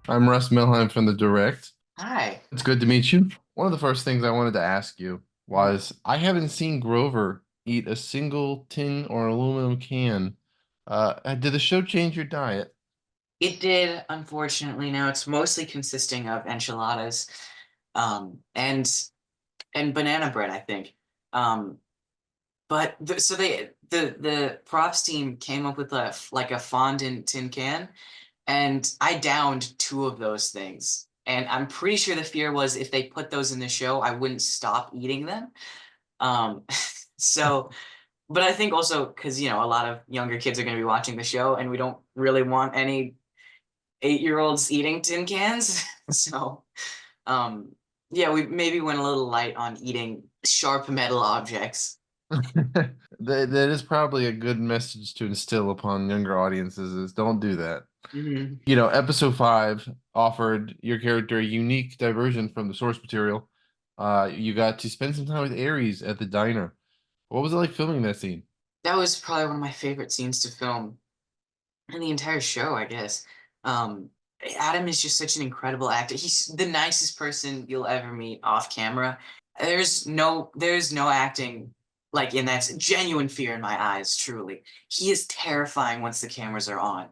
I'm Russ Milheim from the Direct. Hi. It's good to meet you. One of the first things I wanted to ask you Mhm. was I haven't seen Grover eat a single tin or aluminum can. Did the show change your diet? It did, unfortunately. Now it's mostly consisting of enchiladas, and banana bread, I think. Um, but so the props team came up with a fondant tin can, and I downed two of those things. And I'm pretty sure the fear was if they put those in the show, I wouldn't stop eating them. Um, so but I think also because a lot of younger kids are going to be watching the show, and we don't really want any 8-year-olds eating tin cans. So, um, yeah, we maybe went a little light on eating sharp metal objects. That is probably a good message to instill upon younger audiences is don't do that. Mhm. Episode 5 offered your character a unique diversion from the source material. You got to spend some time with Ares at the diner. What was it like filming that scene? That was probably one of my favorite scenes to film in the entire show, I guess. Um, Adam is just such an incredible actor. He's the nicest person you'll ever meet off camera. There's no acting like in that's genuine fear in my eyes, truly. He is terrifying once the cameras are on.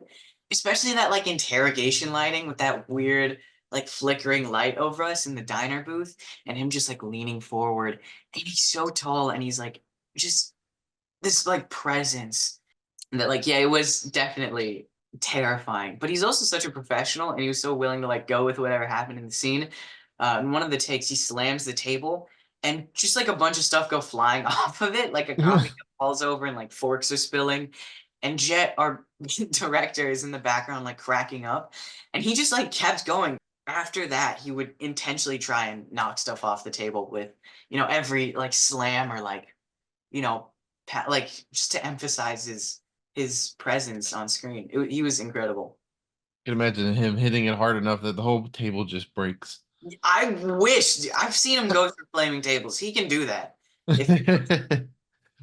Especially that like interrogation lighting with that weird like flickering light over us in the diner booth and him just like leaning forward and he's so tall and he's like just this like presence that like yeah, it was definitely terrifying. But he's also such a professional, and he was so willing to like go with whatever happened in the scene. In one of the takes, he slams the table, and just like a bunch of stuff go flying off of it, like a coffee cup falls over, and like forks are spilling. And Jet, our director, is in the background like cracking up, and he just like kept going. After that, he would intentionally try and knock stuff off the table with, every like slam or like you know, like just to emphasize his presence on screen. He was incredible. Can imagine him hitting it hard enough that the whole table just breaks. I wish I've seen him go through flaming tables. He can do that. If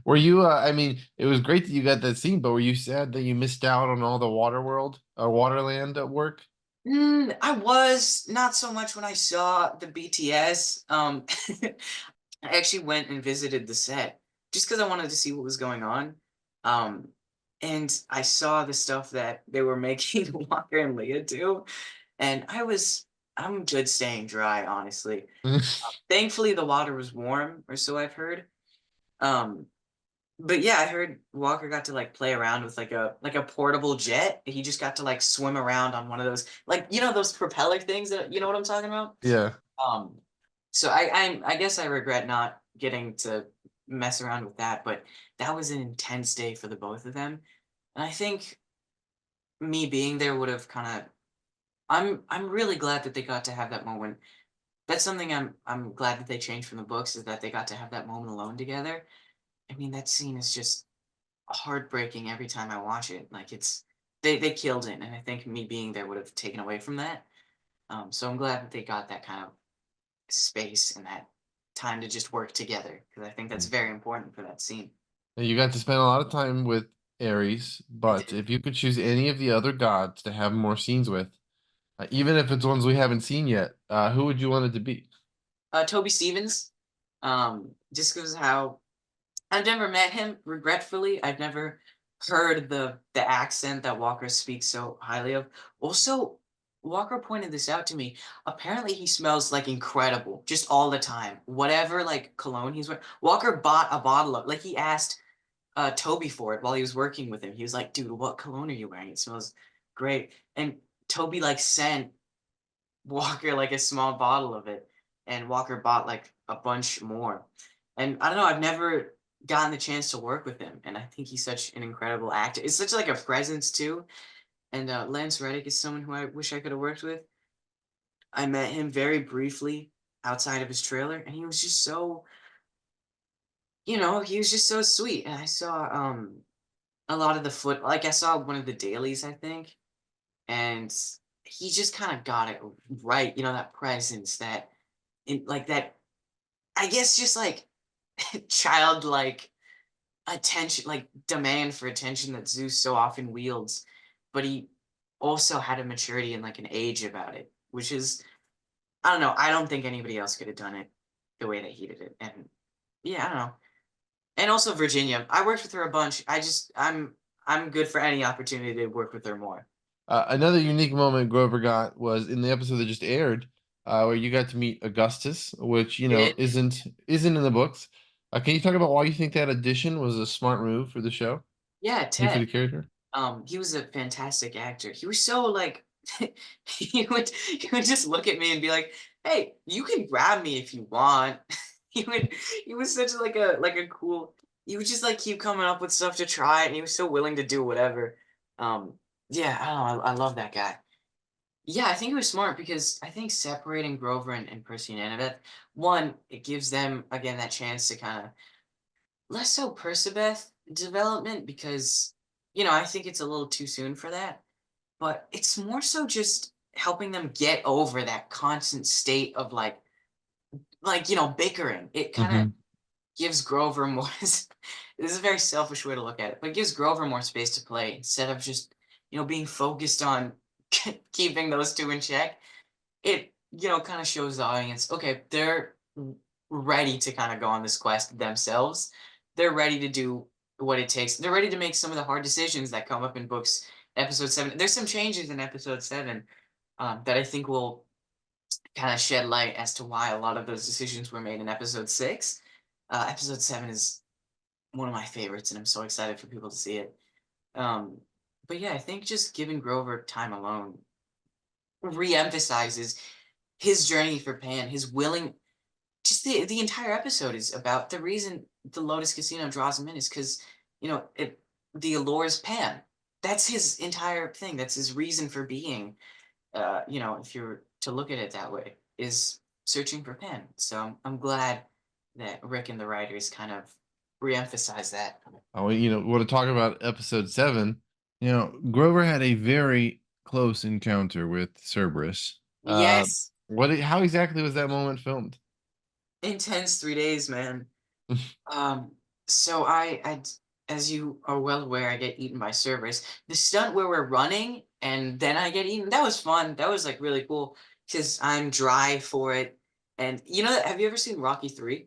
Were you, I mean, it was great that you got that scene, but were you sad that you missed out on all the Waterland work? I was not so much when I saw the BTS. I actually went and visited the set just because I wanted to see what was going on. Um, and I saw the stuff that they were making Walker and Leah do, and I'm good staying dry, honestly. Thankfully, the water was warm, or so I've heard. Um, but yeah, I heard Walker got to like play around with like a portable jet. He just got to like swim around on one of those like those propeller things that you know what I'm talking about. Yeah. Um, so I guess I regret not getting to mess around with that, but that was an intense day for the both of them, and I think me being there would have kind of. I'm really glad that they got to have that moment. That's something I'm glad that they changed from the books is that they got to have that moment alone together. I mean, that scene is just heartbreaking every time I watch it. Like they killed it, and I think me being there would have taken away from that. So I'm glad that they got that kind of space and that time to just work together because I think that's very important for that scene. You got to spend a lot of time with Ares, I but did. if you could choose any of the other gods to have more scenes with, even if it's ones we haven't seen yet, who would you want it to be? Toby Stevens, just because how I've never met him. Regretfully, I've never heard the accent that Walker speaks so highly of. Also, Walker pointed this out to me. Apparently, he smells like incredible just all the time. Whatever like cologne he's wearing. Walker bought a bottle of like he asked Toby for it while he was working with him. He was like, "Dude, what cologne are you wearing? It smells great." And Toby like sent Walker like a small bottle of it, and Walker bought like a bunch more. And I don't know, I've never gotten the chance to work with him, and I think he's such an incredible actor. It's such like a presence too. And Lance Reddick is someone who I wish I could have worked with. I met him very briefly outside of his trailer, and he was just so, he was just so sweet. And I saw a lot of the foot, like I saw one of the dailies, I think, and he just kind of got it right. That presence, that in like that I guess just like childlike attention, like demand for attention that Zeus so often wields. But also had a maturity and like an age about it, which is, I don't know. I don't think anybody else could have done it the way that he did it. And yeah, I don't know. And also Virginia. I worked with her a bunch. I'm good for any opportunity to work with her more. Another unique moment Grover got was in the episode that just aired, where you got to meet Augustus, which Did isn't in the books. Can you talk about why you think that addition was a smart move for the show yeah, and for Ted. the character? He was a fantastic actor. He was so like he would just look at me and be like, "Hey, you can grab me if you want." He would he was such like a cool. He would just like keep coming up with stuff to try, and he was so willing to do whatever. Um, yeah, I don't know. I love that guy. Yeah, I think it was smart because I think separating Grover and Percy and Annabeth, one, it gives them again that chance to kind of less so Percabeth development because I think it's a little too soon for that, but it's more so just helping them get over that constant state of bickering. It kind of Hmm. gives Grover more this is a very selfish way to look at it, but it gives Grover more space to play instead of just, being focused on keeping those two in check. It, kind of shows the audience, okay, they're ready to kind of go on this quest themselves. They're ready to do what it takes. They're ready to make some of the hard decisions that come up in books. Episode 7. There's some changes in episode 7 that I think will kind of shed light as to why a lot of those decisions were made in episode 6. Episode 7 is one of my favorites, and I'm so excited for people to see it. Um, but yeah, I think just giving Grover time alone re-emphasizes his journey for Pan, his willing. Just the entire episode is about the reason the Lotus Casino draws him in is because it the allures Pan. That's his entire thing. That's his reason for being. If you're to look at it that way, is searching for Pan. So I'm glad that Rick and the writers kind of re-emphasize that. Oh, want to talk about episode 7? Grover had a very close encounter with Cerberus. Yes, How exactly was that moment filmed? intense 3 days, man. Um, so as you are well aware, I get eaten by Cerberus. The stunt where we're running and then I get eaten, that was fun. That was like really cool because I'm dry for it. And have you ever seen Rocky 3?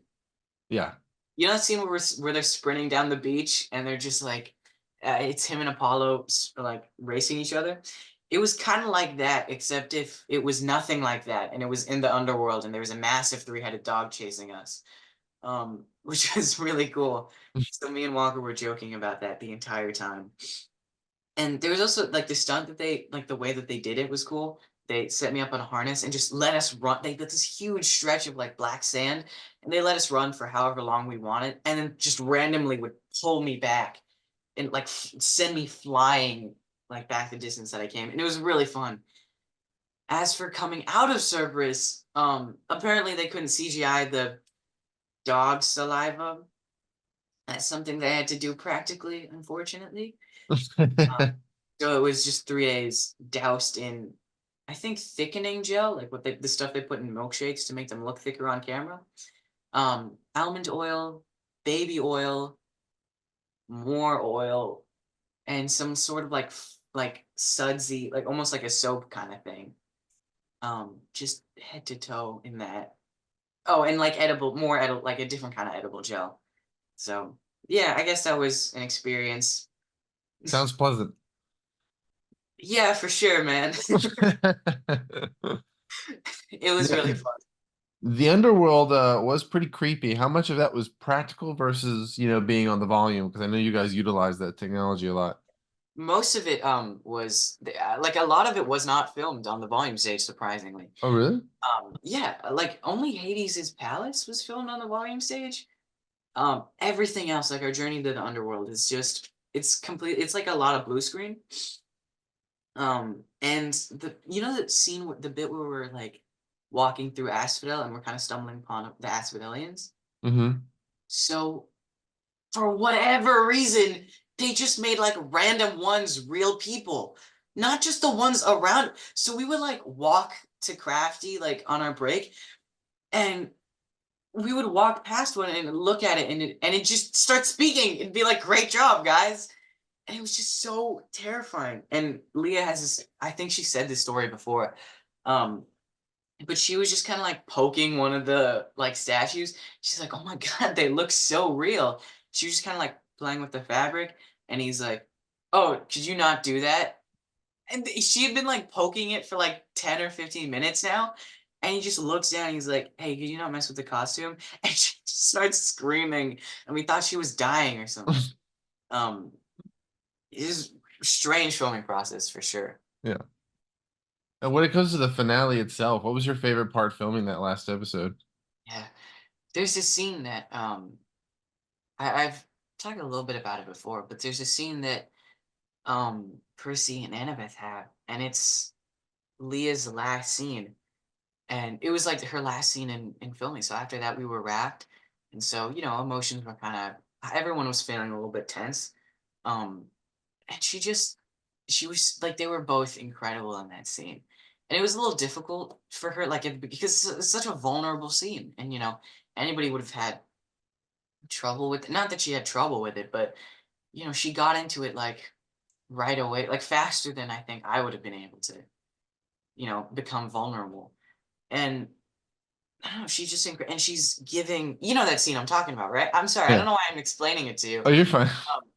Yeah. You know that scene where they're sprinting down the beach and they're just like, it's him and Apollo like racing each other. It was kind of like that, except if it was nothing like that, and it was in the underworld, and there was a massive three-headed dog chasing us, which was really cool. So me and Walker were joking about that the entire time. And there was also like the stunt that they like the way that they did it was cool. They set me up on a harness and just let us run. They did this huge stretch of like black sand, and they let us run for however long we wanted, and then just randomly would pull me back and like send me flying like back the distance that I came. And it was really fun. As for coming out of Cerberus, apparently they couldn't CGI the dog saliva. That's something they had to do practically, unfortunately. So it was just 3 days doused in, I think, thickening gel, like the stuff they put in milkshakes to make them look thicker on camera. Almond oil, baby oil, more oil, and some sort of like sudsy, like almost like a soap kind of thing. Just head to toe in that. Oh, and like more edible, like a different kind of edible gel. So yeah, I guess that was an experience. Sounds pleasant. Yeah, for sure, man. It was really Yeah, fun. the underworld was pretty creepy. How much of that was practical versus, being on the volume? Because I know you guys utilize that technology a lot. Most of it was like a lot of it was not filmed on the volume stage, surprisingly. Oh, really? Yeah, like only Hades's Palace was filmed on the volume stage. Everything else, like our journey to the underworld, is just it's complete. It's like a lot of blue screen. And the scene, the bit where we're like walking through Asphodel and we're kind of stumbling upon the Asphodelians. Mm-hmm. So for whatever reason, they just made like random ones real people, not just the ones around. So we would like walk to Crafty like on our break, and we would walk past one and look at it, and it just starts speaking. It'd be like, "Great job, guys!" And it was just so terrifying. And Leah has this, I think she said this story before. Um, but she was just kind of like poking one of the like statues. She's like, "Oh my god, they look so real." She was just kind of like playing with the fabric, and he's like, "Oh, could you not do that?" And she had been like poking it for like 10 or 15 minutes now. And he just looks down and he's like, "Hey, could you not mess with the costume?" And she just starts screaming, and we thought she was dying or something. Um, it is a strange filming process for sure. Yeah. And when it comes to the finale itself, what was your favorite part filming that last episode? Yeah. There's this scene that I've talked a little bit about it before, but there's a scene that Percy and Annabeth have, and it's Leah's last scene. And it was like her last scene in filming. So after that we were wrapped. And so, emotions were kind of everyone was feeling a little bit tense. Um and she was like they were both incredible in that scene. And it was a little difficult for her, like because it's such a vulnerable scene. And anybody would have had trouble with it. Not that she had trouble with it, but she got into it like right away, like faster than I think I would have been able to, become vulnerable. And I don't know, she's just and she's giving that scene I'm talking about, right? I'm sorry, I Yeah. don't know why I'm explaining it to you. Oh, you're fine.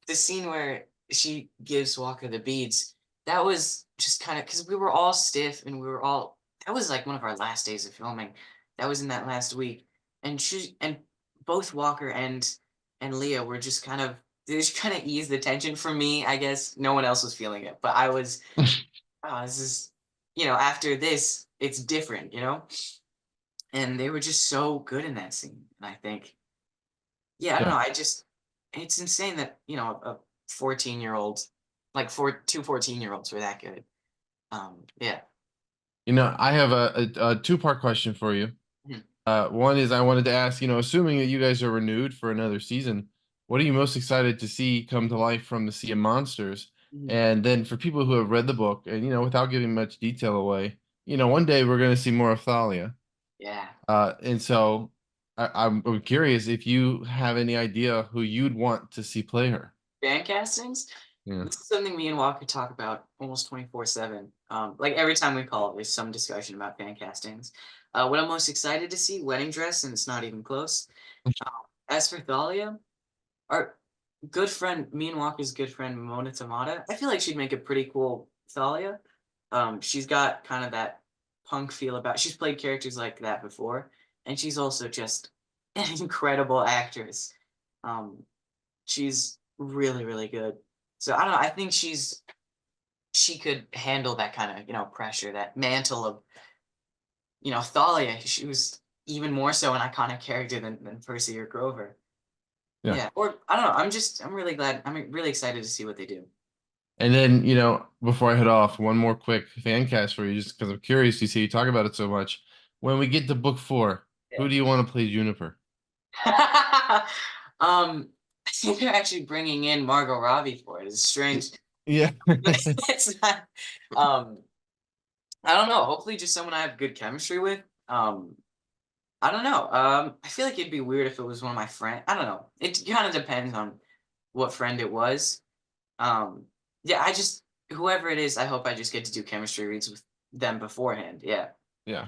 The scene where she gives Walker the beads, that was just kind of because we were all stiff and we were all that was like one of our last days of filming. That was in that last week. And both Walker and Leah were just kind of they just kind of eased the tension for me. I guess no one else was feeling it, but I was, oh, this is, after this, it's different. And they were just so good in that scene. And I think, yeah, I don't Yeah. know. It's insane that, a 14-year-old, like two 14-year-olds were that good. Yeah. I have a two-part question for you. Mhm. One is I wanted to ask, assuming that you guys are renewed for another season, what are you most excited to see come to life from the Sea of Monsters? Mhm. And then for people who have read the book, and without giving much detail away, one day we're going to see more of Thalia. Yeah. And so I'm curious if you have any idea who you'd want to see play her. Fan castings. Yeah. This is something me and Walker talk about almost 24/7. Like every time we call, there's some discussion about fan castings. What I'm most excited to see, wedding dress, and it's not even close. Um, as for Thalia, our good friend, me and Walker's good friend, Mona Tamada, I feel like she'd make a pretty cool Thalia. She's got kind of that punk feel about. She's played characters like that before, and she's also just an incredible actress. Um, she's really, really good. So I don't know. I think she could handle that kind of pressure, that mantle of Thalia. She was even more so an iconic character than Percy or Grover. Yeah. Yeah, or I don't know. I'm really glad. I'm really excited to see what they do. And then, before I head off, one more quick fan cast for you, just because I'm curious to see you talk about it so much. When we get to book 4, who Yeah. do you want to play Juniper? I think they're actually bringing in Margot Robbie for it. It's strange, Yeah. but it's not. Um, I don't know. Hopefully, just someone I have good chemistry with. Um, I don't know. I feel like it'd be weird if it was one of my friends. I don't know. It kind of depends on what friend it was. Um, yeah, whoever it is, I hope I just get to do chemistry reads with them beforehand. Yeah. Yeah.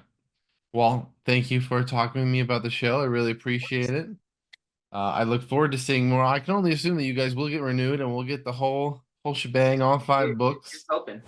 Well, thank you for talking with me about the show. I really appreciate it. I look forward to seeing more. I can only assume that you guys will get renewed and we'll get the whole shebang, all Here, 5 here's books. hoping.